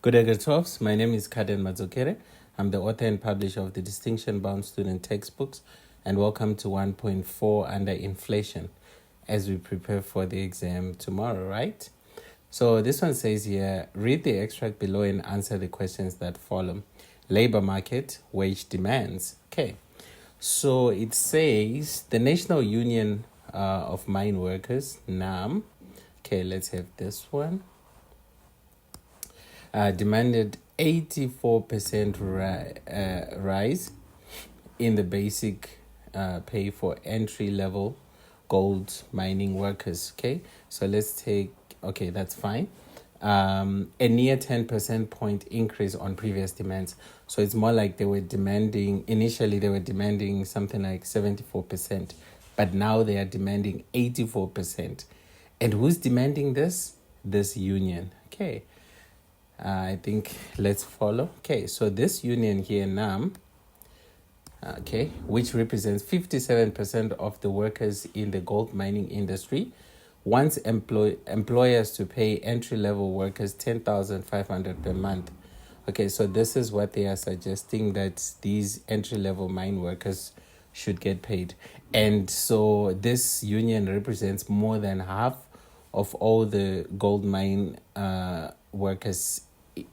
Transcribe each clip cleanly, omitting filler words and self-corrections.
Good day, good folks. My name is Carden Madzokere. I'm the author and publisher of the Distinction Bound Student Textbooks, and welcome to 1.4 Under Inflation as we prepare for the exam tomorrow, right? So this one says here, read the extract below and answer the questions that follow. Labor market, wage demands. Okay, so it says the National Union of Mine Workers, NAM. Okay, let's have this one. Demanded 84% rise in the basic pay for entry-level gold mining workers. Okay, so let's take, okay, that's fine. A near 10% point increase on previous demands. So it's more like initially they were demanding something like 74%, but now they are demanding 84%. And who's demanding this? This union. Okay. I think let's follow. Okay, so this union here, NAM, okay, which represents 57% of the workers in the gold mining industry, wants employers to pay entry-level workers $10,500 per month. Okay, so this is what they are suggesting, that these entry-level mine workers should get paid. And so this union represents more than half of all the gold mine workers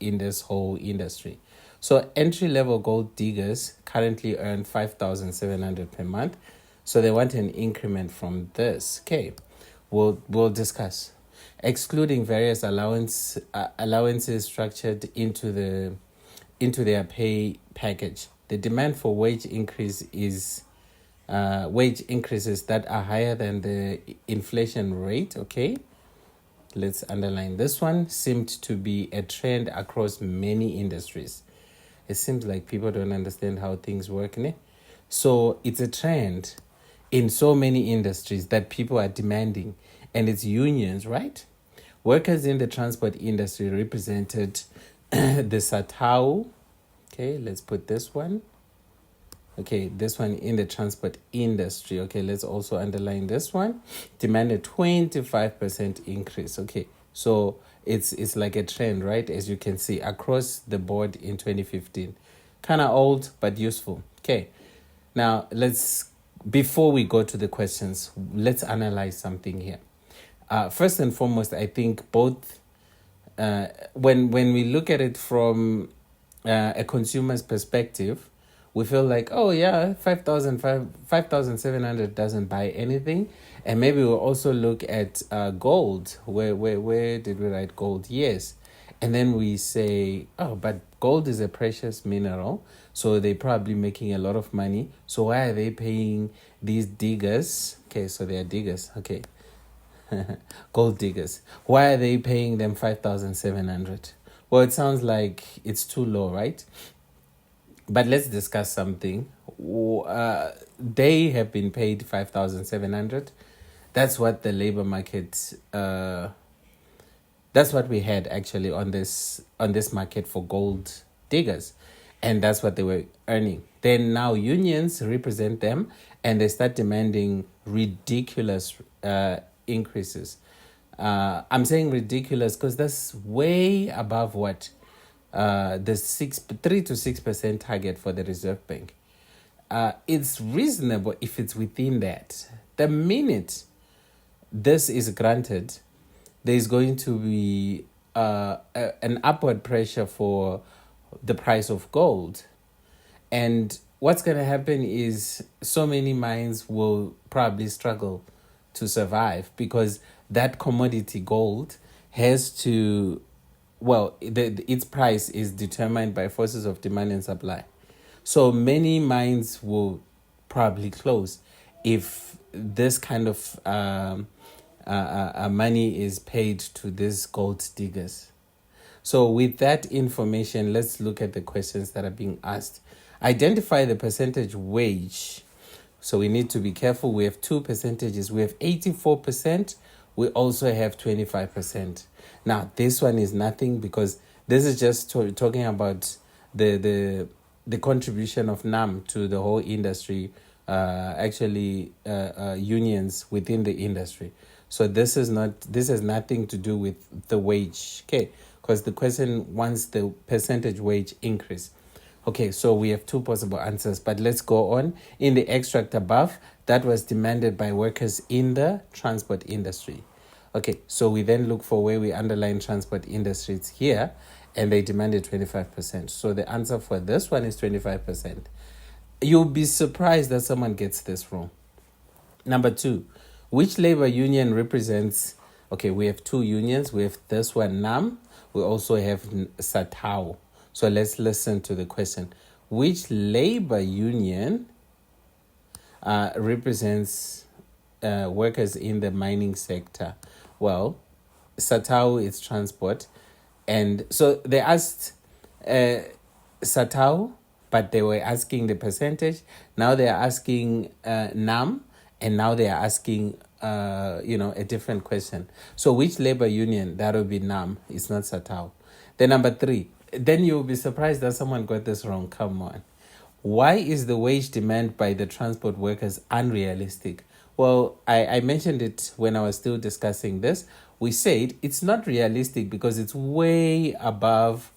in this whole industry. So entry-level gold diggers currently earn $5,700 per month. So they want an increment from this. Okay, we'll discuss. Excluding various allowances structured into their pay package. The demand for wage increases that are higher than the inflation rate. Okay, let's underline this one, seemed to be a trend across many industries. It seems like people don't understand how things work. Ne? So it's a trend in so many industries that people are demanding, and it's unions, right? Workers in the transport industry represented the SATAU. Okay, let's put this one. Okay, this one in the transport industry. Okay, let's also underline this one. Demanded 25% increase. Okay, so it's like a trend, right? As you can see across the board in 2015. Kind of old, but useful. Okay, now before we go to the questions, let's analyze something here. First and foremost, I think both, when we look at it from a consumer's perspective, we feel like, oh yeah, 5,700 doesn't buy anything. And maybe we'll also look at gold. Where did we write gold? Yes. And then we say, oh, but gold is a precious mineral, so they're probably making a lot of money. So why are they paying these diggers? Okay, so they are diggers. Okay. Gold diggers. Why are they paying them 5,700? Well, it sounds like it's too low, right? But let's discuss something. They have been paid 5,700. That's what the labor market. That's what we had actually on this market for gold diggers, and that's what they were earning. Then now unions represent them, and they start demanding ridiculous increases. I'm saying ridiculous because that's way above what the 3 to 6% target for the Reserve Bank. It's reasonable if it's within that. The minute this is granted, there's going to be an upward pressure for the price of gold. And what's going to happen is so many mines will probably struggle to survive because that commodity gold has to, its price is determined by forces of demand and supply. So many mines will probably close if this kind of money is paid to these gold diggers. So with that information, let's look at the questions that are being asked. Identify the percentage wage. So we need to be careful. We have two percentages. We have 84%. We also have 25%. Now, this one is nothing because this is just talking about the contribution of NAM to the whole industry, unions within the industry. So this has nothing to do with the wage, okay? because the question wants the percentage wage increase. Okay, so we have two possible answers, but let's go on. In the extract above, that was demanded by workers in the transport industry. Okay, so we then look for where we underline transport industries here, and they demanded 25%. So the answer for this one is 25%. You'll be surprised that someone gets this wrong. Number 2, which labor union represents... Okay, we have two unions. We have this one, NAM. We also have SATAO. So let's listen to the question. Which labor union represents workers in the mining sector? Well, SATAO is transport. And so they asked SATAO, but they were asking the percentage. Now they are asking NAM, and now they are asking a different question. So which labor union? That will be NAM. It's not SATAO. Then number 3. Then you'll be surprised that someone got this wrong. Come on. Why is the wage demand by the transport workers unrealistic? Well, I mentioned it when I was still discussing this. We said it's not realistic because it's way above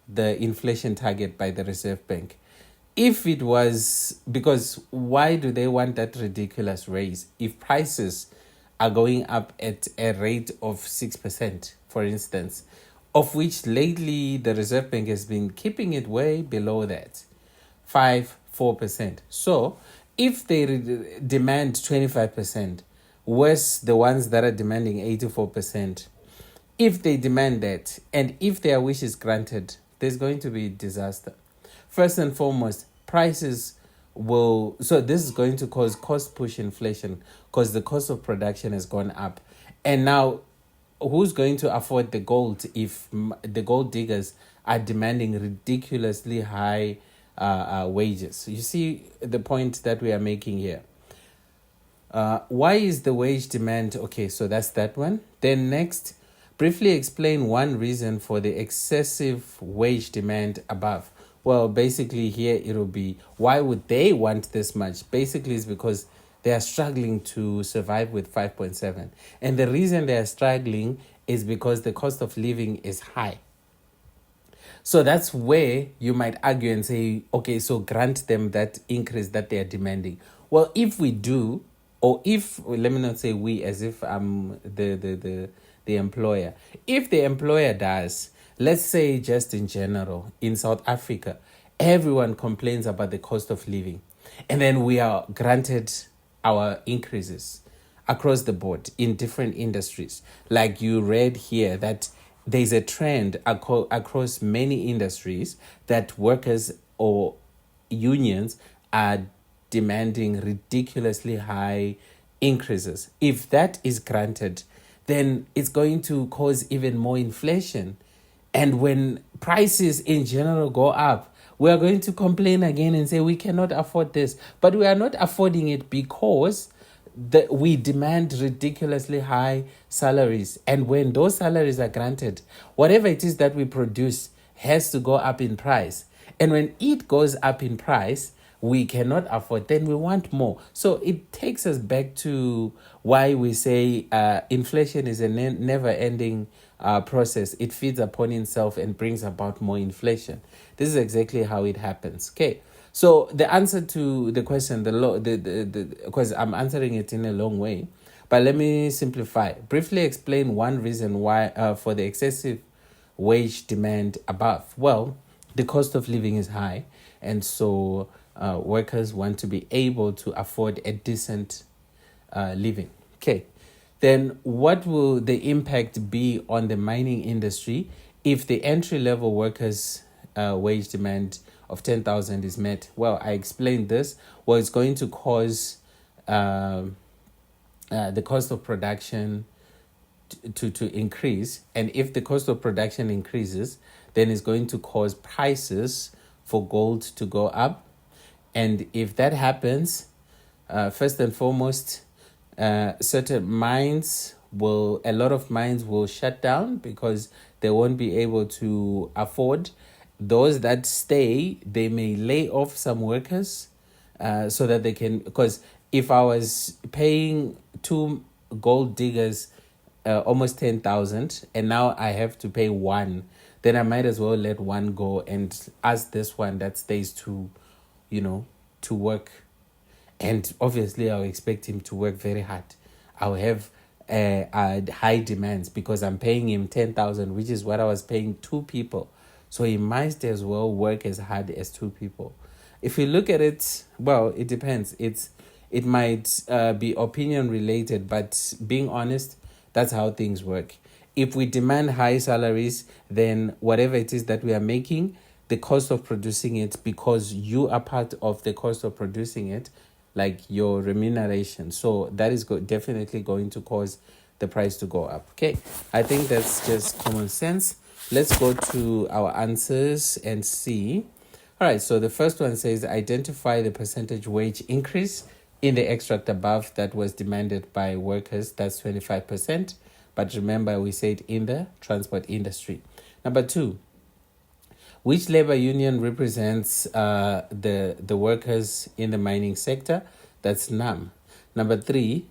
the inflation target by the Reserve Bank. If it was, because why do they want that ridiculous raise? If prices are going up at a rate of 6%, for instance, of which lately the Reserve Bank has been keeping it way below that, 4%. So if they demand 25%, where's the ones that are demanding 84%? If they demand that, and if their wish is granted, there's going to be disaster. First and foremost, prices will... So this is going to cause cost push inflation because the cost of production has gone up. And now, who's going to afford the gold if the gold diggers are demanding ridiculously high wages? You see the point that we are making here. Why is the wage demand... Okay, so that's that one. Then next, briefly explain one reason for the excessive wage demand above. Well, basically here it'll be, why would they want this much? Basically it's because they are struggling to survive with 5.7. And the reason they are struggling is because the cost of living is high. So that's where you might argue and say, okay, so grant them that increase that they are demanding. Well, if we do, or if, let me not say we as if I'm the employer. If the employer does, let's say just in general, in South Africa, everyone complains about the cost of living. And then we are granted our increases across the board in different industries. Like you read here that there's a trend across many industries that workers or unions are demanding ridiculously high increases. If that is granted, then it's going to cause even more inflation. And when prices in general go up, we are going to complain again and say we cannot afford this. But we are not affording it because we demand ridiculously high salaries. And when those salaries are granted, whatever it is that we produce has to go up in price. And when it goes up in price, we cannot afford, then we want more. So it takes us back to why we say inflation is a never-ending process. It feeds upon itself and brings about more inflation. This is exactly how it happens. Okay, so the answer to the question, because I'm answering it in a long way, but let me simplify. Briefly explain one reason why for the excessive wage demand above. Well, the cost of living is high, and so workers want to be able to afford a decent living. Okay, then what will the impact be on the mining industry if the entry-level workers' wage demand of 10,000 is met? Well, I explained this. Well, it's going to cause the cost of production to increase. And if the cost of production increases, then it's going to cause prices for gold to go up. And if that happens, first and foremost, a lot of mines will shut down because they won't be able to afford. Those that stay, they may lay off some workers so that they can, because if I was paying 2 gold diggers almost 10,000 and now I have to pay 1, then I might as well let one go and ask this one that stays to, to work. And obviously, I'll expect him to work very hard. I'll have high demands because I'm paying him 10,000, which is what I was paying two people. So he might as well work as hard as two people. If you look at it, well, it depends. It might be opinion related, but being honest, that's how things work. If we demand high salaries, then whatever it is that we are making, the cost of producing it, because you are part of the cost of producing it, like your remuneration. So that is definitely going to cause the price to go up. Okay, I think that's just common sense. Let's go to our answers and see. All right, so the first one says identify the percentage wage increase in the extract above that was demanded by workers. That's 25%. But remember, we said in the transport industry. Number 2, which labor union represents the workers in the mining sector? That's NAM. Number 3,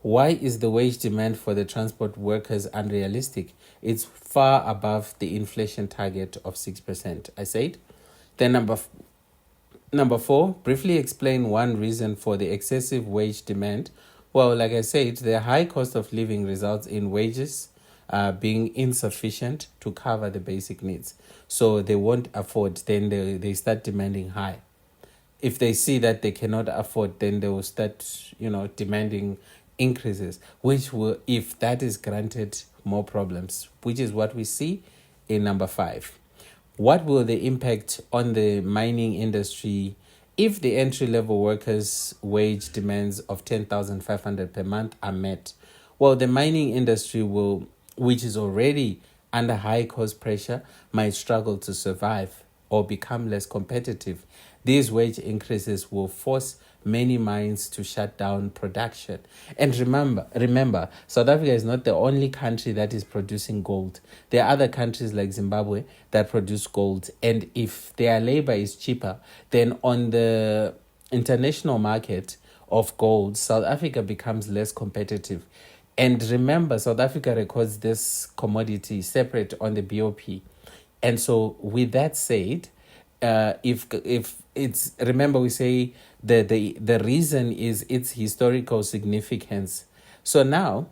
why is the wage demand for the transport workers unrealistic? It's far above the inflation target of 6%. I said. Then number 4, briefly explain one reason for the excessive wage demand. Well, like I said, the high cost of living results in wages being insufficient to cover the basic needs. So they won't afford, then they start demanding high. If they see that they cannot afford, then they will start, demanding increases, which will, if that is granted, more problems, which is what we see in number 5. What will the impact on the mining industry if the entry-level workers' wage demands of 10,500 per month are met? Well, the mining industry will, which is already under high cost pressure, might struggle to survive or become less competitive. These wage increases will force many mines to shut down production. And remember, South Africa is not the only country that is producing gold. There are other countries like Zimbabwe that produce gold. And if their labor is cheaper, then on the international market of gold, South Africa becomes less competitive. And remember, South Africa records this commodity separate on the BOP. And so with that said, if it's, remember we say the reason is its historical significance. So now,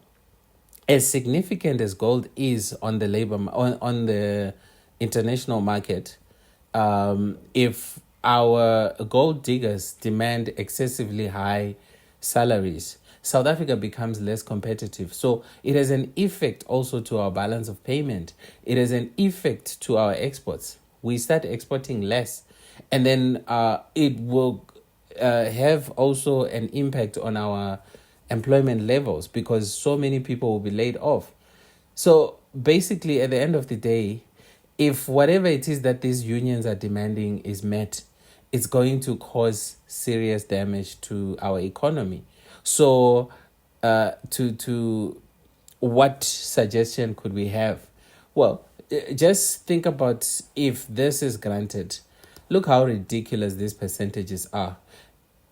as significant as gold is on the on the international market, if our gold diggers demand excessively high salaries, South Africa becomes less competitive. So it has an effect also to our balance of payment. It has an effect to our exports. We start exporting less. And then it will have also an impact on our employment levels because so many people will be laid off. So basically, at the end of the day, if whatever it is that these unions are demanding is met, it's going to cause serious damage to our economy. So to what suggestion could we have? Well, just think about if this is granted. Look how ridiculous these percentages are.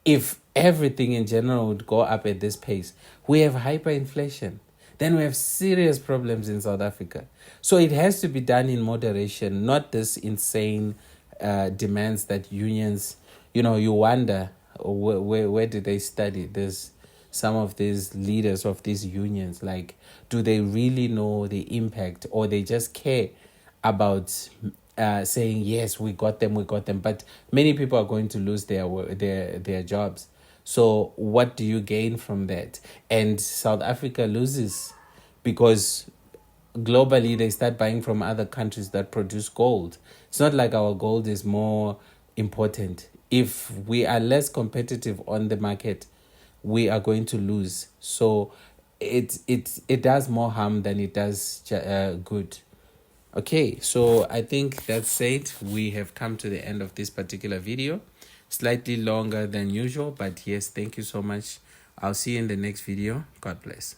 If everything in general would go up at this pace, we have hyperinflation. Then we have serious problems in South Africa. So it has to be done in moderation, not this insane demands that unions, you wonder where did they study this? Some of these leaders of these unions, like, do they really know the impact, or they just care about saying, yes, we got them, but many people are going to lose their jobs. So what do you gain from that? And South Africa loses because globally they start buying from other countries that produce gold. It's not like our gold is more important. If we are less competitive on the market, we are going to lose. So it does more harm than it does good. Okay, so I think that's it. We have come to the end of this particular video. Slightly longer than usual, but yes, thank you so much. I'll see you in the next video. God bless.